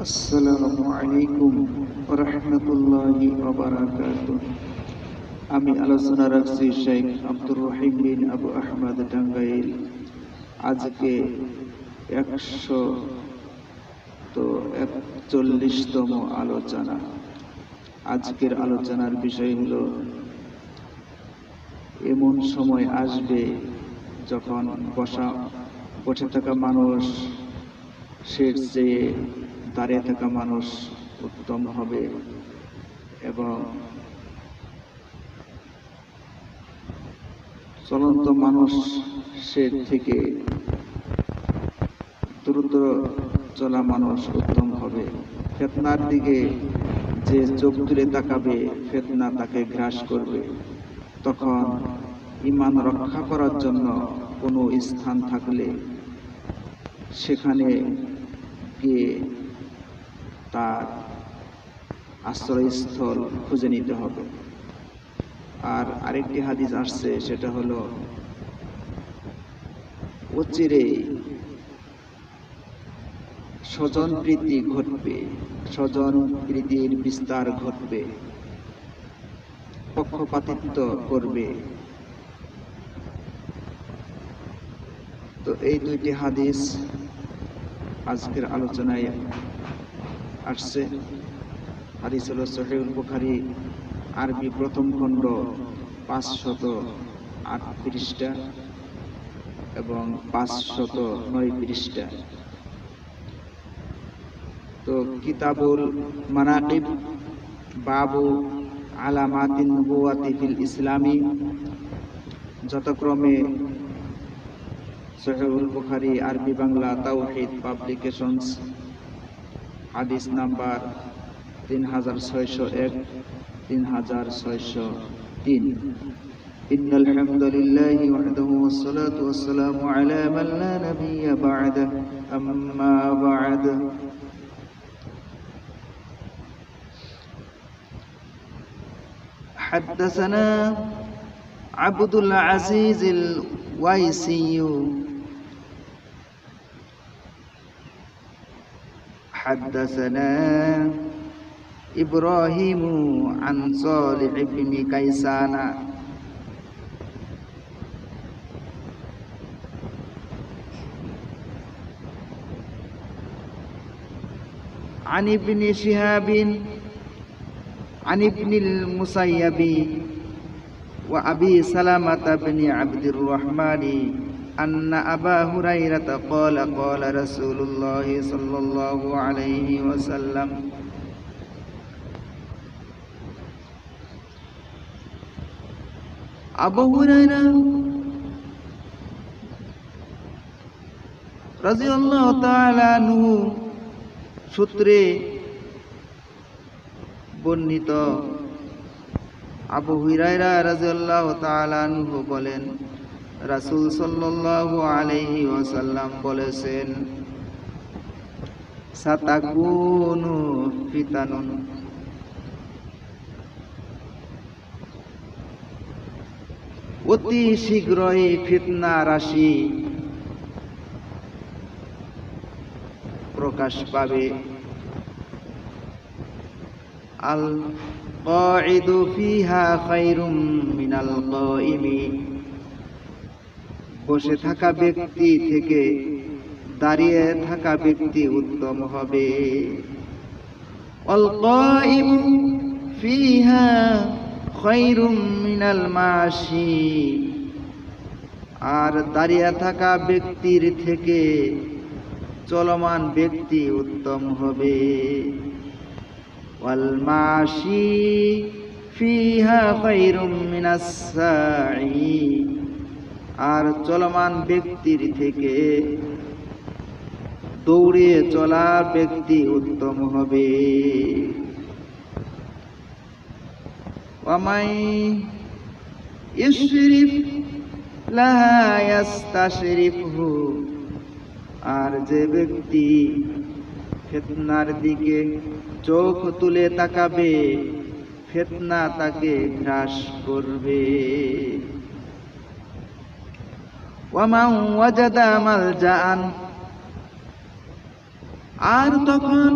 আসসালামু আলাইকুম ওয়া রাহমাতুল্লাহি ওয়া বারাকাতুহু। আমি আলোচনা রাখছি শেখ আব্দুর রহিম বিন আবু আহমদ টাঙ্গাইল। আজকে 141তম আলোচনা। আজকের আলোচনার বিষয় হলো এমন সময় আসবে যখন বসে থাকা মানুষ সে চেয়ে দাঁড়িয়ে থাকা মানুষ উত্তম হবে এবং চলন্ত মানুষ সে থেকে দ্রুত চলা মানুষ উত্তম হবে। ফিতনার দিকে যে চোখ তুলে তাকাবে ফিতনা তাকে গ্রাস করবে। তখন ঈমান রক্ষা করার জন্য কোনো স্থান থাকলে সেখানে গিয়ে তার আশ্রয়স্থল খুঁজে নিতে হবে। আর আরেকটি হাদিস আসছে, সেটা হলো অচিরেই স্বজন প্রীতি ঘটবে, স্বজন প্রীতির বিস্তার ঘটবে, পক্ষপাতিত্ব করবে। তো এই দুইটি হাদিস আজকের আলোচনায় আসছে। হাদিস হলো সহিহুল বুখারী আরবি প্রথম খণ্ড 508 পৃষ্ঠা এবং 509 পৃষ্ঠা। তো কিতাবুল মানাকিব বাবু আলামাতিন নবুওয়াতি ফিল ইসলামী, যথাক্রমে সহিহুল বুখারী আরবি বাংলা তাওহীদ পাবলিকেশনস, হাদিস নাম্বার 3601 3603। ইন্নাল হামদুলিল্লাহি ওয়াহদাহু ওয়াসসালাতু ওয়াসসালামু আলা মান লা নাবিয়্যা বা'দাহু, আম্মা বা'দ। حدثنا عبد العزيز الويسي حدثنا إبراهيم عن صالح بن كيسان عن ابن شهاب عن ابن المسيب وأبي سلمة بن عبد الرحمن أن أبا هريرة قال قال رسول الله صلى الله عليه وسلم আবু হুরায়রা রাদিয়াল্লাহু তাআলা আনহু সূত্রে বর্ণিত, আবু হুরায়রা রাদিয়াল্লাহু তাআলা আনহু বলেন, রাসূল সাল্লাল্লাহু আলাইহি ওয়াসাল্লাম বলেছেন, সাতাকুনু ফিতানুন, অতি শীঘ্রই ফিতনা রাশি প্রকাশ পাবে। আল কাঈদু ফিহা খায়রুম মিনাল কাঈমি, বসে থাকা ব্যক্তি থেকে দাঁড়িয়ে থাকা ব্যক্তি উত্তম হবে। আল কাঈমু ফিহা খায়রুম মিনাল মাশি, আর দাঁড়িয়ে থাকা ব্যক্তির থেকে চলমান ব্যক্তি উত্তম হবে। ওয়াল মাশি ফিহা খায়রুম মিনাস সাঈ, আর চলমান ব্যক্তির থেকে দৌড়ে চলা ব্যক্তি উত্তম হবে। ওয়ামাই ইশরিফ লাহা ইয়াস্তাশরিফহু, আর যে ব্যক্তি ফিতনার দিকে চোখ তুলে তাকাবে ফিতনা তাকে গ্রাস করবে। ওয়ামান ওয়াজাদা মালজাআন, আর তখন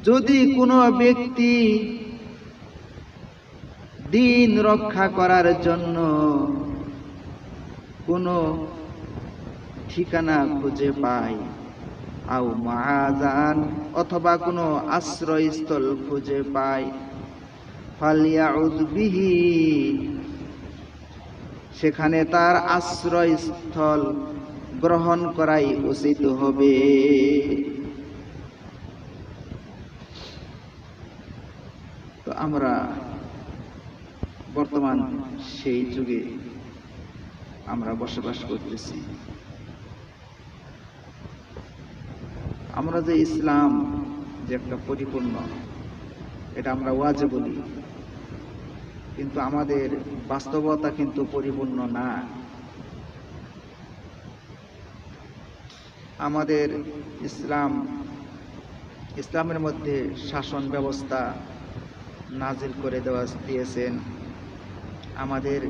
যদি কোনো ব্যক্তি দিন রক্ষা করার জন্য কোনো ঠিকানা খুঁজে পায়, আও মাআযান অথবা কোনো আশ্রয়স্থল খুঁজে পায়, ফালিয়াউদ বিহি সেখানে তার আশ্রয়স্থল গ্রহণ করাই উচিত হবে। তো আমরা বর্তমান সেই যুগে আমরা বসবাস করতেছি। আমরা যে ইসলাম যে একটা পরিপূর্ণ, এটা আমরা ওয়াজে বলি, কিন্তু আমাদের বাস্তবতা কিন্তু পরিপূর্ণ না। আমাদের ইসলামের মধ্যে শাসন ব্যবস্থা নাজিল করে দিয়েছেন, আমাদের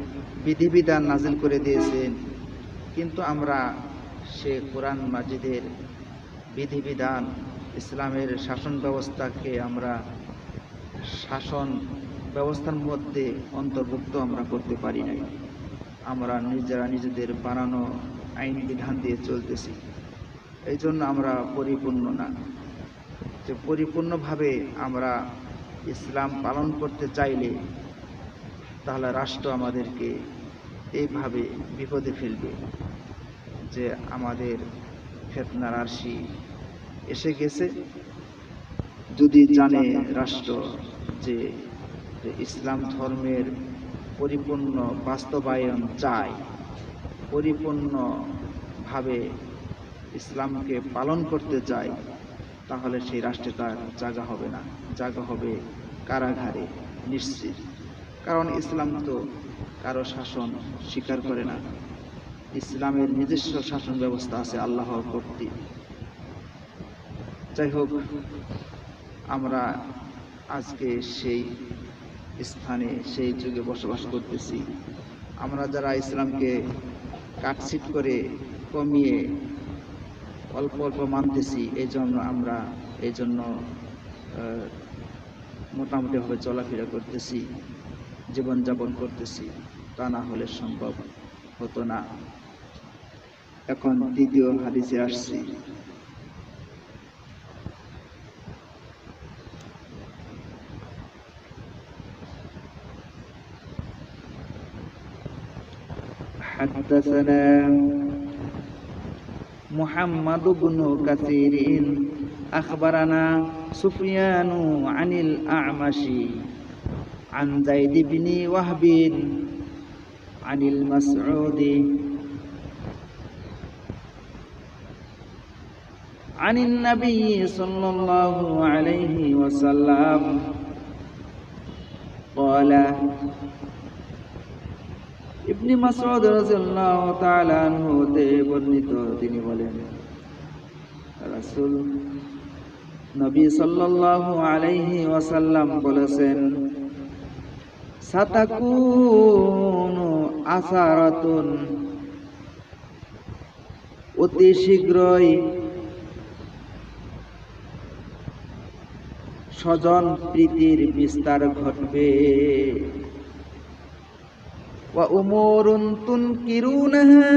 বিধিবিধান নাজিল করে দিয়েছেন, কিন্তু আমরা সে কোরআন মাজিদের বিধিবিধান, ইসলামের শাসন ব্যবস্থাকে আমরা শাসন ব্যবস্থার মধ্যে অন্তর্ভুক্ত আমরা করতে পারি নাই। আমরা নিজেরা নিজেদের বানানো আইন বিধান দিয়ে চলতেছি। এই জন্য আমরা পরিপূর্ণ না। যে পরিপূর্ণভাবে আমরা ইসলাম পালন করতে চাইলে তাহলে রাষ্ট্র আমাদেরকে এইভাবে বিপদে ফেলবে যে আমাদের ফিতনার আরশি এসে গেছে। যদি জানে রাষ্ট্র যে ইসলাম ধর্মের পরিপূর্ণ বাস্তবায়ন চায়, পরিপূর্ণভাবে ইসলামকে পালন করতে চায়, তাহলে সেই রাষ্ট্রে তার জায়গা হবে না, জায়গা হবে কারাগারে নিশ্চিত। কারণ ইসলাম তো কারো শাসন স্বীকার করে না। ইসলামের নিজস্ব শাসন ব্যবস্থা আছে আল্লাহর কর্তৃক। যাই হোক, আমরা আজকে সেই স্থানে সেই যুগে বসবাস করতেছি। আমরা যারা ইসলামকে কাটছিট করে কমিয়ে অল্প অল্প মানতেছি, এই জন্য মোটামুটিভাবে চলাফেরা করতেছি, জীবনযাপন করতেছি। তা না হলে সম্ভব হতো না। এখন দ্বিতীয় হাদিসে আসছি। حدثنا محمد بن كثير أخبرنا سفيان عن الأعمش عن زيد بن وهب عن المسعود عن النبي صلى الله عليه وسلم قال ইবনে মাসউদ রাদিয়াল্লাহু তাআলা আনহু হতে বর্ণিত, তিনি বলেন, রাসূল নবী সাল্লাল্লাহু আলাইহি ওয়াসাল্লাম বলেছেন, সাতাকুনু আসারাতুন, অতি শীঘ্রই স্বজন প্রীতির বিস্তার ঘটবে। ওয়া উমুরুন তুনকিরুনাহা,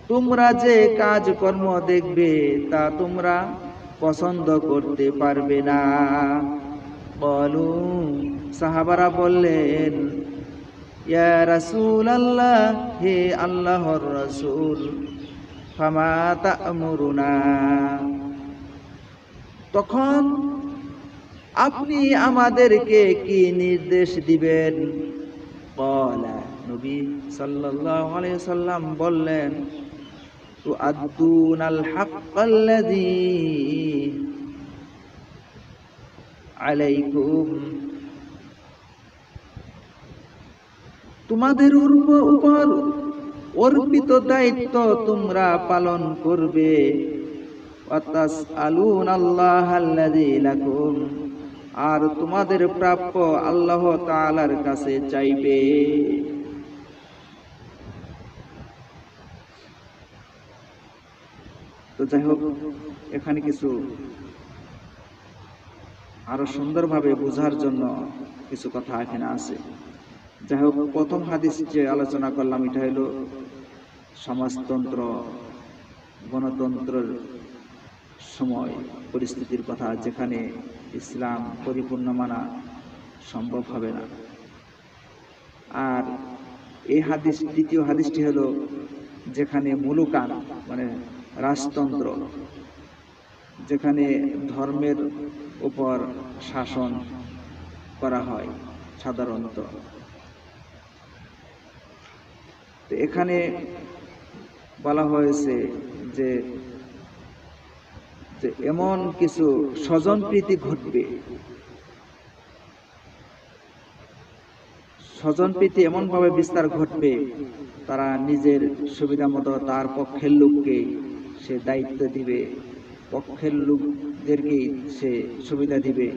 তোমরা যে কাজকর্ম দেখবে তা তোমরা পছন্দ করতে পারবে না। বলু, সাহাবারা বললেন, ইয়া রাসূলুল্লাহ, হে আল্লাহর রাসূল, ফামা তা'মুরুনা, তখন আপনি আমাদেরকে কি নির্দেশ দিবেন? ক্বালা, নবী সাল্লাল্লাহু আলাইহি সাল্লাম বললেন, তুআদ্দুনাল হাক্কাল্লাযী আলাইকুম, তোমাদের উপর অর্পিত দায়িত্ব তোমরা পালন করবে। ওয়া তাসআলুনাল্লাহাল্লাযী লাকুম, আর তোমাদের প্রাপ্য আল্লাহ তাআলার কাছে চাইবে। তো যাই হোক, এখানে কিছু আরো সুন্দরভাবে বোঝার জন্য কিছু কথা এখানে আছে। যাই হোক, প্রথম হাদিস যে আলোচনা করলাম এটা হলো সমাজতন্ত্র, গণতন্ত্রের সময় পরিস্থিতির কথা, যেখানে ইসলাম পরিপূর্ণ মানা সম্ভব হবে না। আর এই হাদিস, দ্বিতীয় হাদিসটি হলো যেখানে মুলুকান মানে রাজতন্ত্র, যেখানে ধর্মের উপর শাসন করা হয় সাধারণত। তো এখানে বলা হয়েছে যে এমন কিছু স্বজনপ্রীতি ঘটবে, স্বজনপ্রীতি এমনভাবে বিস্তার ঘটবে, তারা নিজের সুবিধা মতো তার পক্ষের লোককে সে দায়িত্ব দিবে, পক্ষের লোকদেরকেই সে সুবিধা দিবে,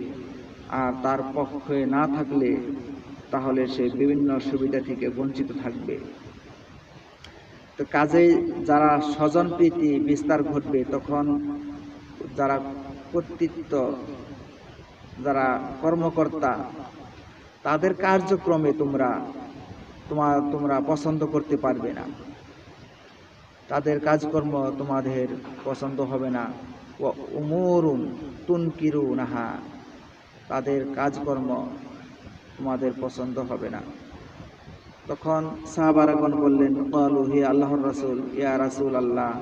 আর তার পক্ষে না থাকলে তাহলে সে বিভিন্ন সুবিধা থেকে বঞ্চিত থাকবে। তো কাজেই যারা স্বজনপ্রীতি বিস্তার ঘটবে, তখন যারা কর্তৃত্ব, যারা কর্মকর্তা, তাদের কার্যক্রমে তোমরা পছন্দ করতে পারবে না, তাদের কাজকর্ম তোমাদের পছন্দ হবে না। উমুরুন তুনকিরুনাহা, তাদের কাজকর্ম তোমাদের পছন্দ হবে না। তখন সাহাবারাগণ বললেন, ক্বালু হে আল্লাহর রাসূল, ইয়া রাসূল আল্লাহ,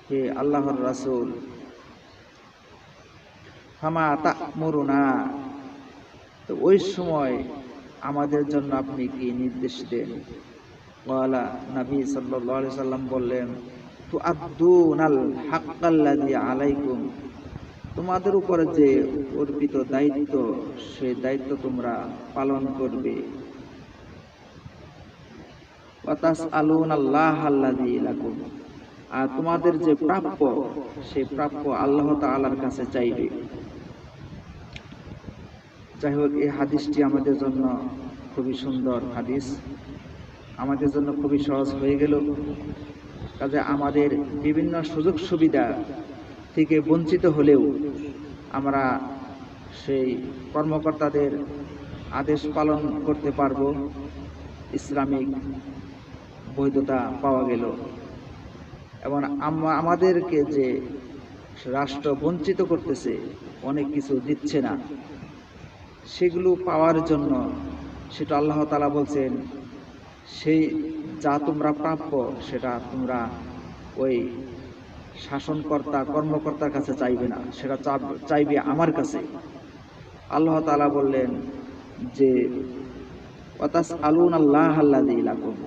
হে আল্লাহর রাসূল, ফামা তা'মুরুনা, তো ওই সময় আমাদের জন্য আপনি কি নির্দেশ দেন? ক্বালা, নবী সাল্লাল্লাহু আলাইহি সাল্লাম বললেন, তুআদ্দুনাল হাক্কাল্লাযী আলাইকুম, তোমাদের উপরে যে অর্পিত দায়িত্ব, সেই দায়িত্ব তোমরা পালন করবে। ওয়া তাসআলুনাল্লাহাল্লাযী লাকুম, আর তোমাদের যে প্রাপ্য, সেই প্রাপ্য আল্লাহ তাআলার কাছে চাইবে। যাই হোক, এই হাদিসটি আমাদের জন্য খুবই সুন্দর হাদিস, আমাদের জন্য খুবই সহজ হয়ে গেল। কাজে আমাদের বিভিন্ন সুযোগ সুবিধা থেকে বঞ্চিত হলেও আমরা সেই কর্মকর্তাদের আদেশ পালন করতে পারব, ইসলামিক বৈধতা পাওয়া গেল। এবং আমাদেরকে যে রাষ্ট্র বঞ্চিত করতেছে, অনেক কিছু দিচ্ছে না, সেগুলো পাওয়ার জন্য সেটা আল্লাহ তাআলা বলছেন, সেই যা তোমরা প্রাপ্য সেটা তোমরা ওই শাসনকর্তা কর্মকর্তার কাছে চাইবে না, সেটা চাইবে আমার কাছে। আল্লাহ তাআলা বললেন যে ওয়া তাসআলুনাল্লাহাল্লাযী লাকুম,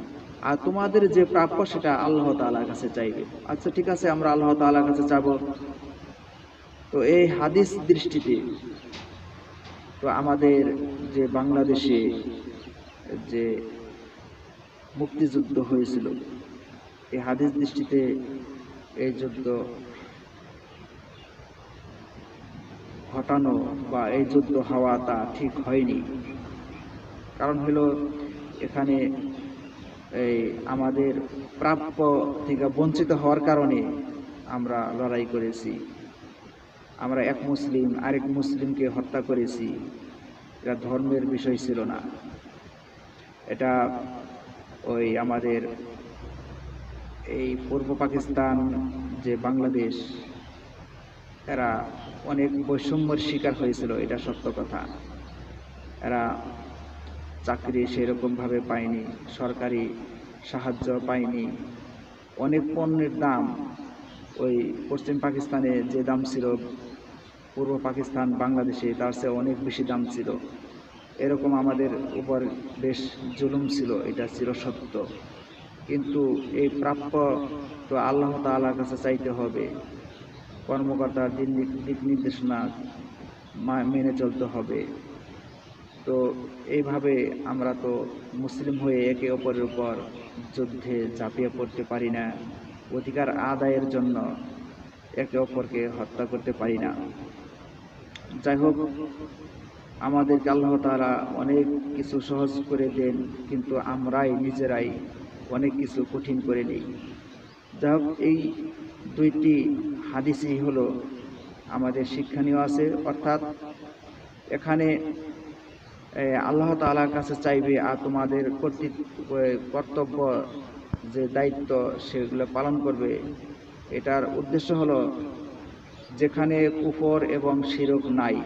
আর তোমাদের যে প্রাপ্য সেটা আল্লাহ তাআলার কাছে চাইবে। আচ্ছা, ঠিক আছে, আমরা আল্লাহ তাআলার কাছে চাইব। তো এই হাদিস দৃষ্টিতে তো আমাদের যে বাংলাদেশে যে মুক্তিযুদ্ধ হয়েছিল, এই হাদিস দৃষ্টিতে এই যুদ্ধ ঘটানো বা এই যুদ্ধ হওয়া তা ঠিক হয়নি। কারণ হলো এখানে এই আমাদের প্রাপ্য থেকে বঞ্চিত হওয়ার কারণে আমরা লড়াই করেছি, আমরা এক মুসলিম আরেক মুসলিমকে হত্যা করেছি। এটা ধর্মের বিষয় ছিল না, এটা ওই আমাদের এই পূর্ব পাকিস্তান যে বাংলাদেশ, এরা অনেক বৈষম্যের শিকার হয়েছিল, এটা সত্য কথা। এরা চাকরি সেরকমভাবে পায়নি, সরকারি সাহায্য পায়নি, অনেক পণ্যের দাম ওই পশ্চিম পাকিস্তানে যে দাম ছিল পূর্ব পাকিস্তান বাংলাদেশে তার চেয়ে অনেক বেশি দাম ছিল। এরকম আমাদের উপর বেশ জুলুম ছিল, এটা ছিল সত্য। কিন্তু এই প্রাপ্য তো আল্লাহ তাআলার কাছে চাইতে হবে, কর্মকর্তার দিক নির্দেশনা মেনে চলতে হবে। তো এইভাবে আমরা তো মুসলিম হয়ে একে অপরের উপর যুদ্ধে ঝাঁপিয়ে পড়তে পারি না, অধিকার আদায়ের জন্য একে অপরকে হত্যা করতে পারি না। যাই হোক, আমাদেরকে আল্লাহ তাআলা অনেক কিছু সহজ করে দেন, কিন্তু আমরাই নিজেরাই অনেক কিছু কঠিন করে নিই। যাই হোক, এই দুইটি হাদিসই হলো আমাদের শিক্ষণীয় আছে, অর্থাৎ এখানে আল্লাহ তাআলার কাছে চাইবে, আর তোমাদের কর্তব্য যে দায়িত্ব সেগুলো পালন করবে। এটার উদ্দেশ্য হলো যেখানে কুফর এবং শিরক নাই,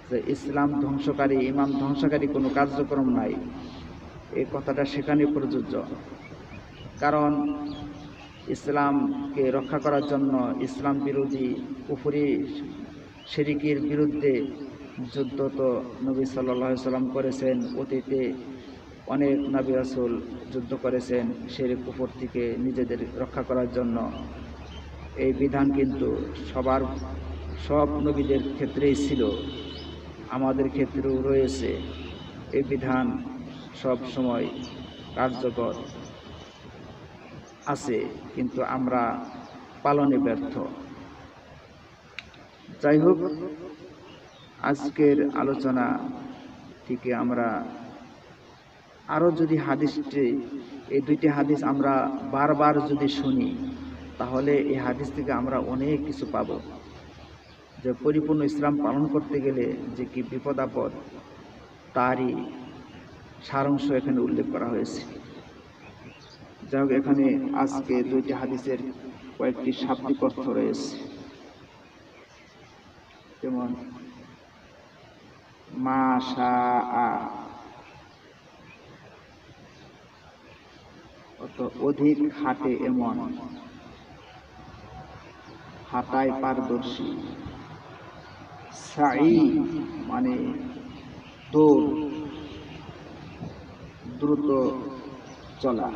যে ইসলাম ধ্বংসকারী, ইমান ধ্বংসকারী কোনো কার্যক্রম নাই, এই কথাটা সেখানে প্রযোজ্য। কারণ ইসলামকে রক্ষা করার জন্য ইসলাম বিরোধী কুফরি শিরকের বিরুদ্ধে যুদ্ধ তো নবী সাল্লাল্লাহু আলাইহি সাল্লাম করেছেন। অতীতে অনেক নবী রাসূল যুদ্ধ করেছেন শিরক কুফর থেকে নিজেদের রক্ষা করার জন্য। এই বিধান কিন্তু সব নবীদের ক্ষেত্রেই ছিল, আমাদের ক্ষেত্রেও রয়েছে। এই বিধান সব সময় কার্যকর আছে, কিন্তু আমরা পালনে ব্যর্থ। যাই হোক, আজকের আলোচনা থেকে আমরা আরো যদি এই দুইটি হাদিস আমরা বারবার যদি শুনি, তাহলে এই হাদিস থেকে আমরা অনেক কিছু পাব। যে পরিপূর্ণ ইসলাম পালন করতে গেলে যে কি বিপদ আপদ, তারই সারাংশ এখানে উল্লেখ করা হয়েছে। যাই হোক, এখানে আজকে দুইটি হাদিসের কয়েকটি শাব্দিক অর্থ রয়েছে। যেমন মা শাআ, অধিক হাঁটে এমন, হাঁটায় পারদর্শী। সাই মানে দৌড়, দ্রুত চলা।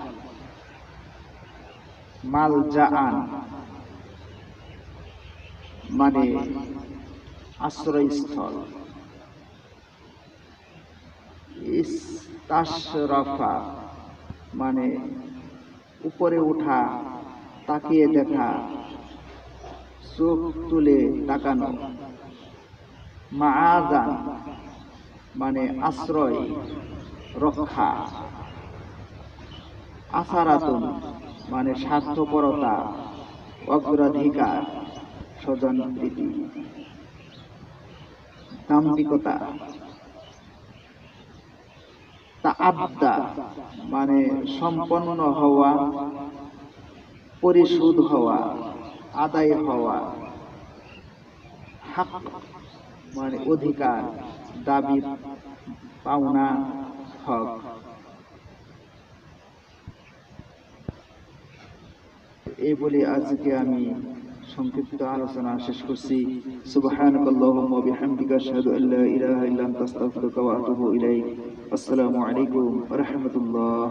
মালজাআন মানে আশ্রয়স্থল। ইস্তাশরাফা মানে উপরে ওঠা, তাকিয়ে দেখা, চোখ তুলে তাকানো। মাআযান মানে আশ্রয়, রক্ষা। আসারাতুন মানে স্বার্থপরতা, অগ্রাধিকার, স্বজনপ্রীতি, দাম্ভিকতা। তাআদ্দা মানে সম্পন্ন হওয়া, পরিশোধ হওয়া, আদায় হওয়া। হক মানে অধিকার, দাবি, পাওনা, হক। এই বলে আজকে আমি সংক্ষিপ্ত আলোচনা শেষ করছি। সুবহানাকাল্লাহুম্মা ওয়া বিহামদিকা আশহাদু আল্লা ইলাহা ইল্লা আনতা আস্তাগফিরুকা ওয়া আতুবু ইলাইক। আসসালামু আলাইকুম ওয়া রাহমাতুল্লাহ।